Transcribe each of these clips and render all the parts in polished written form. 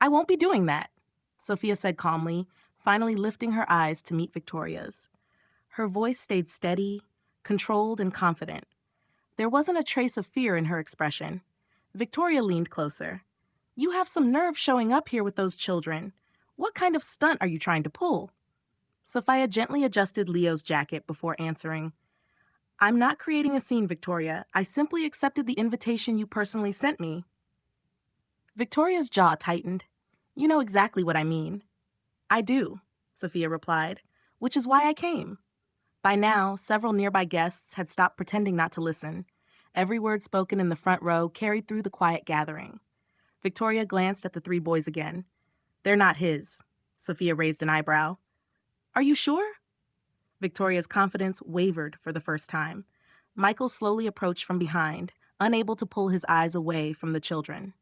I won't be doing that, Sophia said calmly, finally lifting her eyes to meet Victoria's. Her voice stayed steady, controlled, and confident. There wasn't a trace of fear in her expression. Victoria leaned closer. You have some nerve showing up here with those children. What kind of stunt are you trying to pull? Sophia gently adjusted Leo's jacket before answering. I'm not creating a scene, Victoria. I simply accepted the invitation you personally sent me. Victoria's jaw tightened. You know exactly what I mean. I do, Sophia replied, which is why I came. By now, several nearby guests had stopped pretending not to listen. Every word spoken in the front row carried through the quiet gathering. Victoria glanced at the three boys again. They're not his. Sophia raised an eyebrow. Are you sure? Victoria's confidence wavered for the first time. Michael slowly approached from behind, unable to pull his eyes away from the children.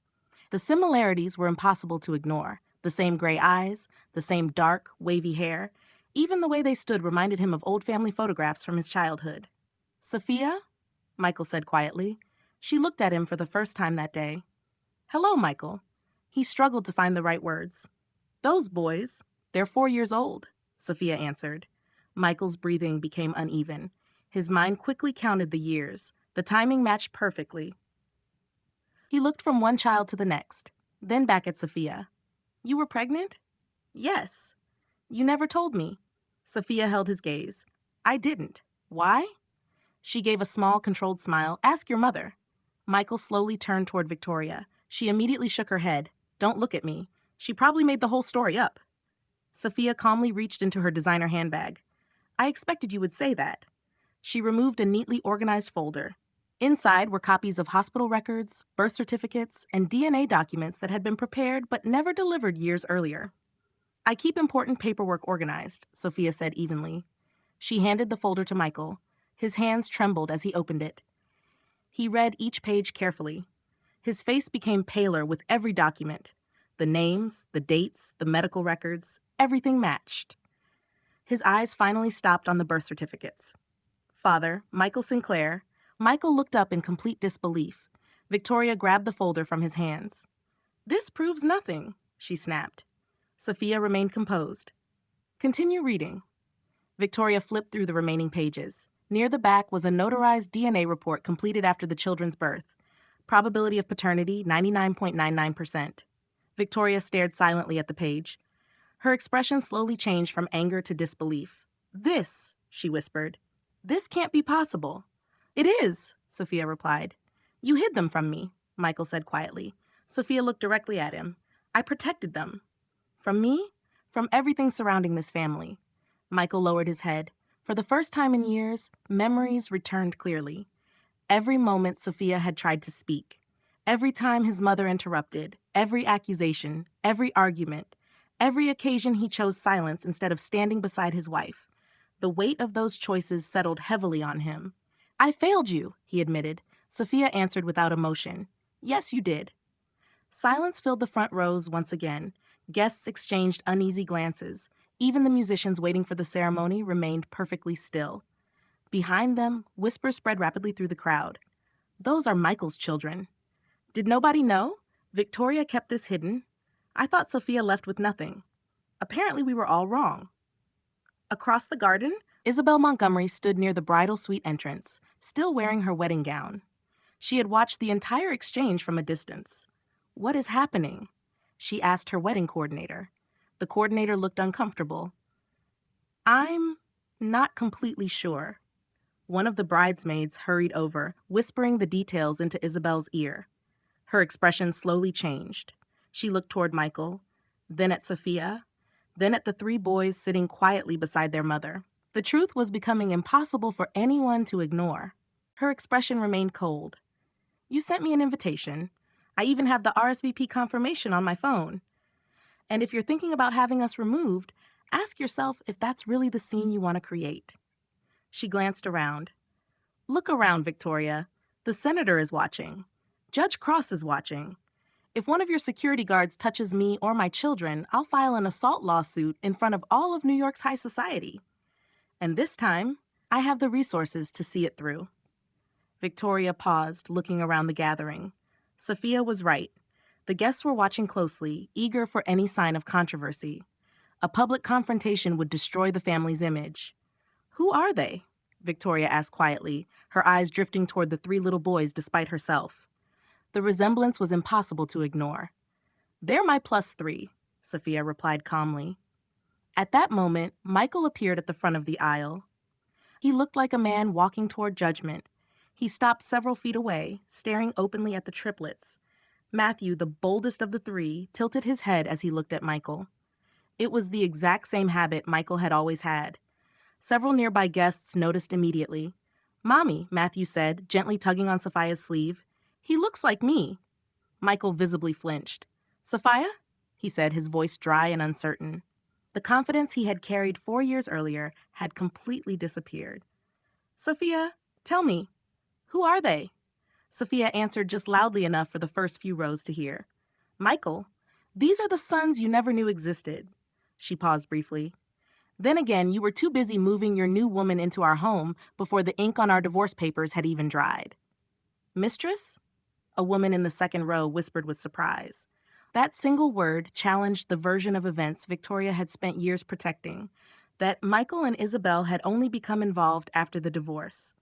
The similarities were impossible to ignore. The same gray eyes, the same dark, wavy hair. Even the way they stood reminded him of old family photographs from his childhood. Sophia? Michael said quietly. She looked at him for the first time that day. Hello, Michael. He struggled to find the right words. Those boys, they're 4 years old, Sophia answered. Michael's breathing became uneven. His mind quickly counted the years. The timing matched perfectly. He looked from one child to the next, then back at Sophia. You were pregnant? Yes. You never told me. Sophia held his gaze. I didn't. Why? She gave a small, controlled smile. Ask your mother. Michael slowly turned toward Victoria. She immediately shook her head. Don't look at me. She probably made the whole story up. Sophia calmly reached into her designer handbag. I expected you would say that. She removed a neatly organized folder. Inside were copies of hospital records, birth certificates, and DNA documents that had been prepared but never delivered years earlier. I keep important paperwork organized, Sophia said evenly. She handed the folder to Michael. His hands trembled as he opened it. He read each page carefully. His face became paler with every document. The names, the dates, the medical records, everything matched. His eyes finally stopped on the birth certificates. Father, Michael Sinclair. Michael looked up in complete disbelief. Victoria grabbed the folder from his hands. This proves nothing, she snapped. Sophia remained composed. Continue reading. Victoria flipped through the remaining pages. Near the back was a notarized DNA report completed after the children's birth. Probability of paternity, 99.99%. Victoria stared silently at the page. Her expression slowly changed from anger to disbelief. This, she whispered. This can't be possible. It is, Sophia replied. You hid them from me, Michael said quietly. Sophia looked directly at him. I protected them. From me? From everything surrounding this family. Michael lowered his head. For the first time in years, memories returned clearly. Every moment Sophia had tried to speak. Every time his mother interrupted. Every accusation. Every argument. Every occasion he chose silence instead of standing beside his wife. The weight of those choices settled heavily on him. I failed you, he admitted. Sophia answered without emotion. Yes, you did. Silence filled the front rows once again. Guests exchanged uneasy glances. Even the musicians waiting for the ceremony remained perfectly still. Behind them, whispers spread rapidly through the crowd. Those are Michael's children. Did nobody know? Victoria kept this hidden. I thought Sophia left with nothing. Apparently we were all wrong. Across the garden, Isabel Montgomery stood near the bridal suite entrance, still wearing her wedding gown. She had watched the entire exchange from a distance. What is happening? She asked her wedding coordinator. The coordinator looked uncomfortable. I'm not completely sure. One of the bridesmaids hurried over, whispering the details into Isabel's ear. Her expression slowly changed. She looked toward Michael, then at Sophia, then at the three boys sitting quietly beside their mother. The truth was becoming impossible for anyone to ignore. Her expression remained cold. You sent me an invitation. I even have the RSVP confirmation on my phone. And if you're thinking about having us removed, ask yourself if that's really the scene you want to create. She glanced around. Look around, Victoria. The senator is watching. Judge Cross is watching. If one of your security guards touches me or my children, I'll file an assault lawsuit in front of all of New York's high society. And this time, I have the resources to see it through. Victoria paused, looking around the gathering. Sophia was right. The guests were watching closely, eager for any sign of controversy. A public confrontation would destroy the family's image. "Who are they?" Victoria asked quietly, her eyes drifting toward the three little boys despite herself. The resemblance was impossible to ignore. "They're my +3," Sophia replied calmly. At that moment, Michael appeared at the front of the aisle. He looked like a man walking toward judgment. He stopped several feet away, staring openly at the triplets. Matthew, the boldest of the three, tilted his head as he looked at Michael. It was the exact same habit Michael had always had. Several nearby guests noticed immediately. "Mommy," Matthew said, gently tugging on Sophia's sleeve. "He looks like me." Michael visibly flinched. "Sophia?" he said, his voice dry and uncertain. The confidence he had carried 4 years earlier had completely disappeared. "Sophia, tell me, who are they?" Sophia answered just loudly enough for the first few rows to hear. "Michael, these are the sons you never knew existed." She paused briefly. "Then again, you were too busy moving your new woman into our home before the ink on our divorce papers had even dried." "Mistress?" A woman in the second row whispered with surprise. That single word challenged the version of events Victoria had spent years protecting, that Michael and Isabel had only become involved after the divorce.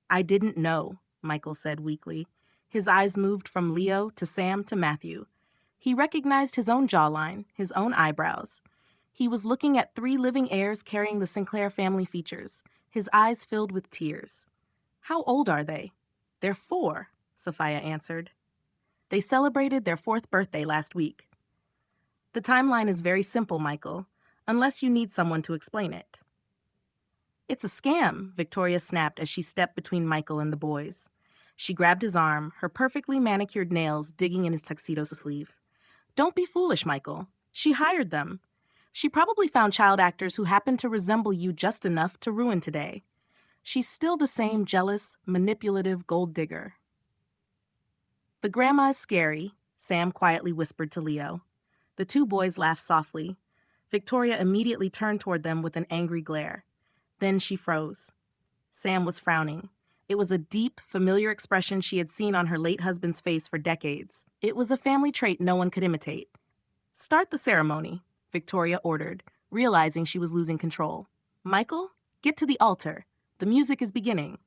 "I didn't know," Michael said weakly. His eyes moved from Leo to Sam to Matthew. He recognized his own jawline, his own eyebrows. He was looking at 3 living heirs carrying the Sinclair family features, his eyes filled with tears. "How old are they?" "They're 4, Sophia answered. "They celebrated their 4th birthday last week." "The timeline is very simple, Michael, unless you need someone to explain it." "It's a scam," Victoria snapped as she stepped between Michael and the boys. She grabbed his arm, her perfectly manicured nails digging in his tuxedo sleeve. "Don't be foolish, Michael. She hired them. She probably found child actors who happened to resemble you just enough to ruin today. She's still the same jealous, manipulative gold digger." "The grandma is scary," Sam quietly whispered to Leo. The 2 boys laughed softly. Victoria immediately turned toward them with an angry glare. Then she froze. Sam was frowning. It was a deep, familiar expression she had seen on her late husband's face for decades. It was a family trait no one could imitate. "Start the ceremony," Victoria ordered, realizing she was losing control. "Michael, get to the altar. The music is beginning.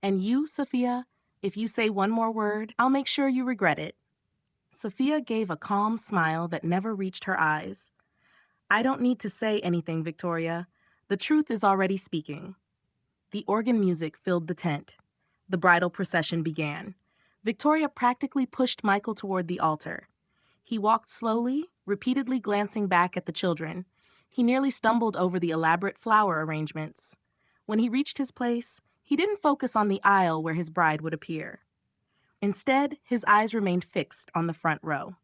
And you, Sophia, if you say one more word, I'll make sure you regret it." Sophia gave a calm smile that never reached her eyes. "I don't need to say anything, Victoria. The truth is already speaking." The organ music filled the tent. The bridal procession began. Victoria practically pushed Michael toward the altar. He walked slowly, repeatedly glancing back at the children. He nearly stumbled over the elaborate flower arrangements. When he reached his place, he didn't focus on the aisle where his bride would appear. Instead, his eyes remained fixed on the front row.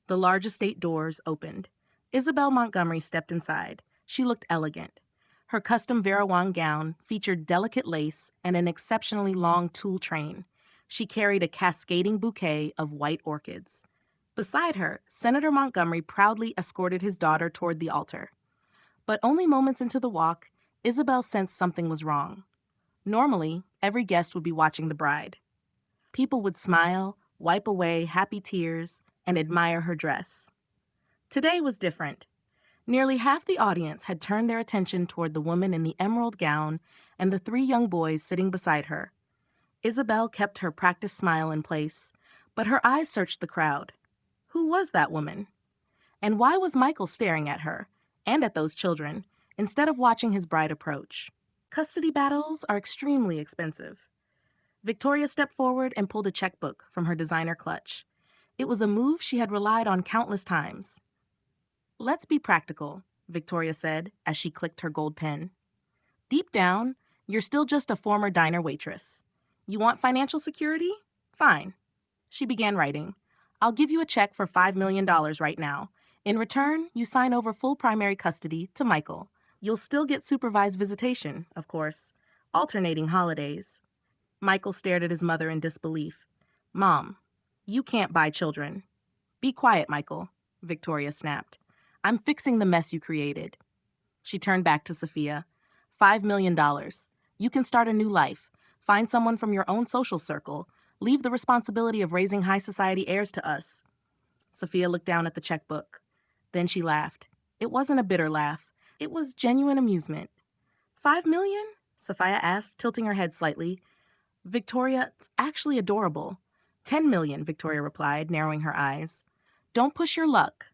The large estate doors opened. Isabel Montgomery stepped inside. She looked elegant. Her custom Verawang gown featured delicate lace and an exceptionally long tulle train. She carried a cascading bouquet of white orchids. Beside her, Senator Montgomery proudly escorted his daughter toward the altar. But only moments into the walk, Isabel sensed something was wrong. Normally, every guest would be watching the bride. People would smile, wipe away happy tears, and admire her dress. Today was different. Nearly half the audience had turned their attention toward the woman in the emerald gown and the 3 young boys sitting beside her. Isabel kept her practiced smile in place, but her eyes searched the crowd. Who was that woman? And why was Michael staring at her, and at those children, instead of watching his bride approach? Custody battles are extremely expensive. Victoria stepped forward and pulled a checkbook from her designer clutch. It was a move she had relied on countless times. "Let's be practical," Victoria said as she clicked her gold pen. "Deep down, you're still just a former diner waitress. You want financial security? Fine." She began writing. "I'll give you a check for $5 million right now. In return, you sign over full primary custody to Michael. You'll still get supervised visitation, of course, alternating holidays." Michael stared at his mother in disbelief. "Mom, you can't buy children." "Be quiet, Michael," Victoria snapped. "I'm fixing the mess you created." She turned back to Sophia. $5 million. You can start a new life. Find someone from your own social circle. Leave the responsibility of raising high society heirs to us." Sophia looked down at the checkbook. Then she laughed. It wasn't a bitter laugh. It was genuine amusement. $5 million? Sophia asked, tilting her head slightly. Victoria, it's actually adorable. $10 million, Victoria replied, narrowing her eyes. Don't push your luck.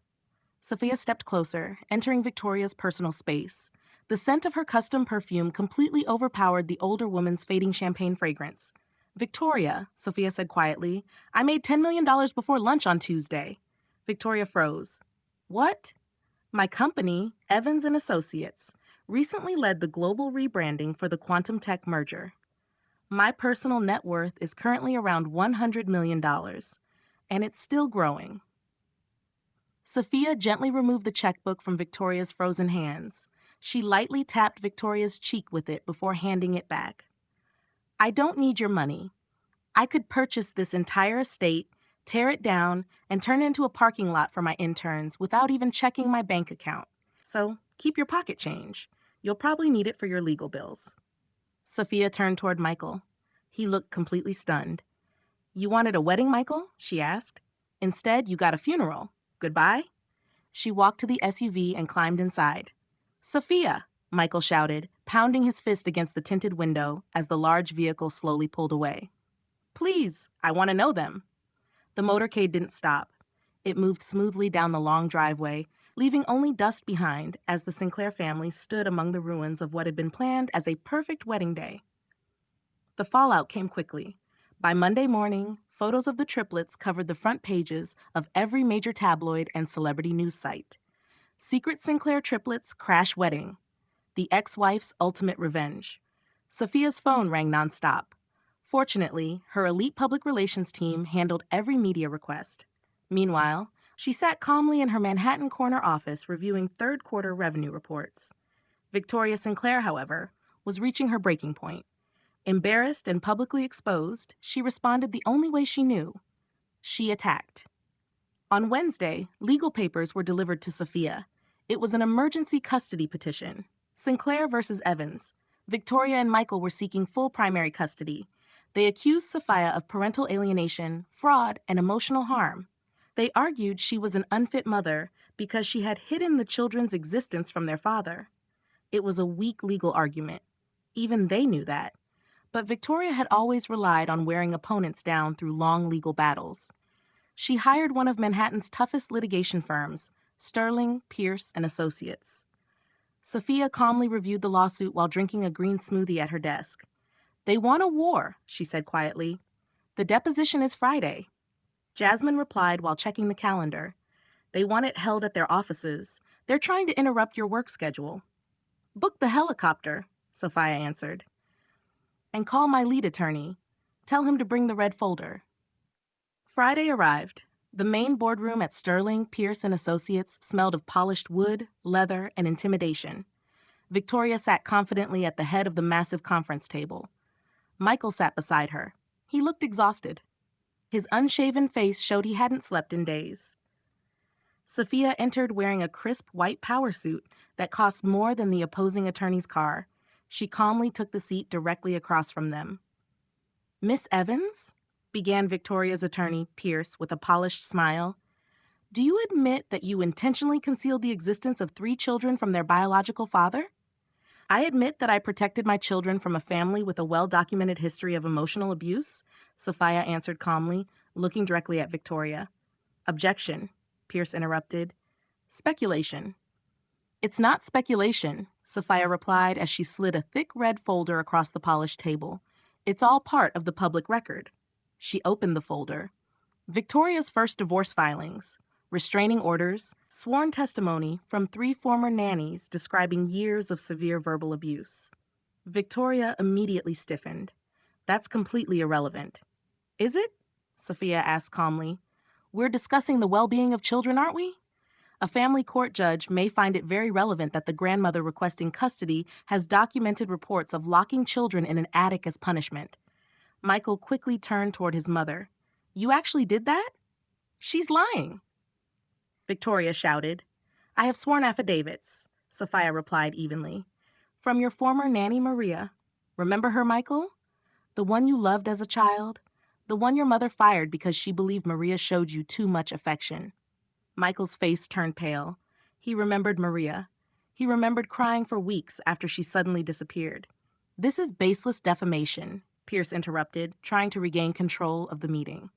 Sophia stepped closer, entering Victoria's personal space. The scent of her custom perfume completely overpowered the older woman's fading champagne fragrance. Victoria, Sophia said quietly, I made $10 million before lunch on Tuesday. Victoria froze. What? My company, Evans and Associates, recently led the global rebranding for the quantum tech merger. My personal net worth is currently around $100 million, and it's still growing. Sophia gently removed the checkbook from Victoria's frozen hands. She lightly tapped Victoria's cheek with it before handing it back. I don't need your money. I could purchase this entire estate, tear it down, and turn it into a parking lot for my interns without even checking my bank account. So keep your pocket change. You'll probably need it for your legal bills. Sophia turned toward Michael. He looked completely stunned. You wanted a wedding, Michael? She asked. Instead, you got a funeral. Goodbye? She walked to the SUV and climbed inside. Sophia, Michael shouted, pounding his fist against the tinted window as the large vehicle slowly pulled away. Please, I want to know them. The motorcade didn't stop. It moved smoothly down the long driveway, leaving only dust behind as the Sinclair family stood among the ruins of what had been planned as a perfect wedding day. The fallout came quickly. By Monday morning, photos of the triplets covered the front pages of every major tabloid and celebrity news site. Secret Sinclair triplets crash wedding. The ex-wife's ultimate revenge. Sophia's phone rang nonstop. Fortunately, her elite public relations team handled every media request. Meanwhile, she sat calmly in her Manhattan corner office reviewing third-quarter revenue reports. Victoria Sinclair, however, was reaching her breaking point. Embarrassed and publicly exposed, she responded the only way she knew. She attacked. On Wednesday, legal papers were delivered to Sophia. It was an emergency custody petition. Sinclair versus Evans. Victoria and Michael were seeking full primary custody. They accused Sophia of parental alienation, fraud, and emotional harm. They argued she was an unfit mother because she had hidden the children's existence from their father. It was a weak legal argument. Even they knew that. But Victoria had always relied on wearing opponents down through long legal battles. She hired one of Manhattan's toughest litigation firms, Sterling, Pierce, and Associates. Sophia calmly reviewed the lawsuit while drinking a green smoothie at her desk. They won a war, she said quietly. The deposition is Friday. Jasmine replied while checking the calendar. They want it held at their offices. They're trying to interrupt your work schedule. Book the helicopter, Sophia answered. And call my lead attorney. Tell him to bring the red folder. Friday arrived. The main boardroom at Sterling, Pierce, and Associates smelled of polished wood, leather, and intimidation. Victoria sat confidently at the head of the massive conference table. Michael sat beside her. He looked exhausted. His unshaven face showed he hadn't slept in days. Sophia entered wearing a crisp white power suit that cost more than the opposing attorney's car. She calmly took the seat directly across from them. Miss Evans? Began Victoria's attorney, Pierce, with a polished smile. Do you admit that you intentionally concealed the existence of 3 children from their biological father? I admit that I protected my children from a family with a well-documented history of emotional abuse, Sophia answered calmly, looking directly at Victoria. Objection, Pierce interrupted. Speculation. It's not speculation, Sophia replied as she slid a thick red folder across the polished table. It's all part of the public record. She opened the folder. Victoria's first divorce filings, restraining orders, sworn testimony from 3 former nannies describing years of severe verbal abuse. Victoria immediately stiffened. That's completely irrelevant. Is it? Sophia asked calmly. We're discussing the well-being of children, aren't we? A family court judge may find it very relevant that the grandmother requesting custody has documented reports of locking children in an attic as punishment. Michael quickly turned toward his mother. You actually did that? She's lying. Victoria shouted. I have sworn affidavits, Sophia replied evenly. From your former nanny, Maria. Remember her, Michael? The one you loved as a child? The one your mother fired because she believed Maria showed you too much affection. Michael's face turned pale. He remembered Maria. He remembered crying for weeks after she suddenly disappeared. "This is baseless defamation," Pierce interrupted, trying to regain control of the meeting.